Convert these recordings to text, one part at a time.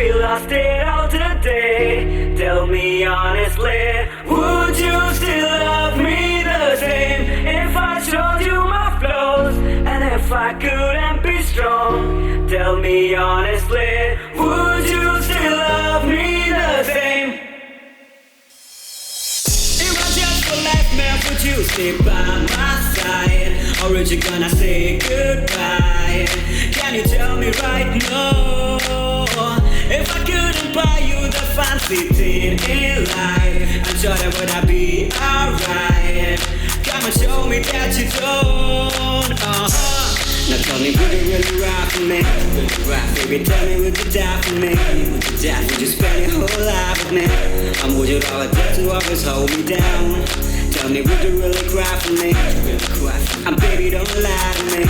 we lost it all today. Tell me honestly, would you still love me the same if I showed you my flaws and if I couldn't be strong? Tell me honestly, would you still love me the same? It was just for life, man, would you stay by my side? Or are you gonna say goodbye? Can you tell me right now? If I couldn't buy you the fancy thing in life, I'm sure that would I be alright. Come and show me that you don't. Now tell me, would you really ride for me? Baby, tell me, would you die for me? Would you spend your whole life with me? And would you always dare to always hold me down? Tell me, would you really cry for me? And baby, don't lie to me.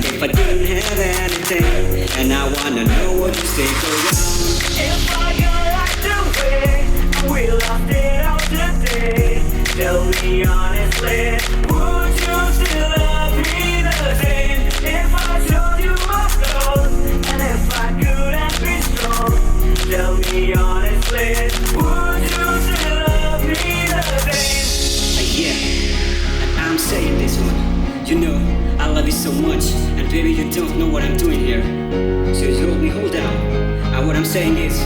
If I didn't have anything, and I wanna know what you say around. If I got locked away, and we lost it all today, tell me honestly, would you still love me the same if I showed you my flaws and if I couldn't be strong? Tell me honestly, would you still love me the same? Yeah, and I'm saying this one. You know, I love you so much, and baby, you don't know what I'm doing here. So you hold down. And what I'm saying is,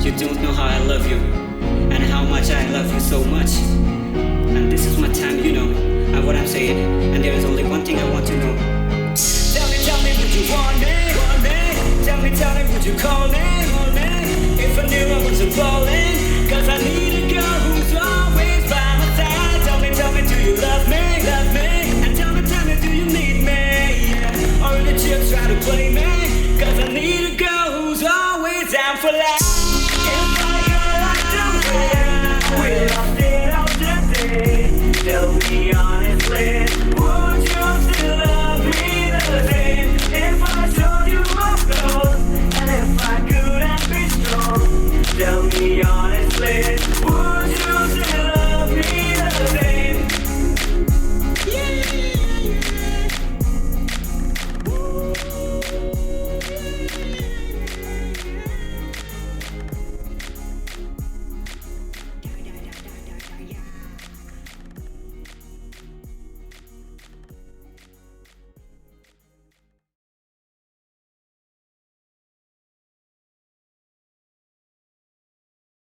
you don't know how I love you, and how much I love you so much. And this is my time, you know, and what I'm saying. And there is only one thing I want to know. Tell me, would you want me? Tell me, would you call me? If I knew I wasn't falling, 'cause I need a girl who's always by my side. Tell me, do you love me? And tell me, do you need me? Yeah. Or did you try to play me?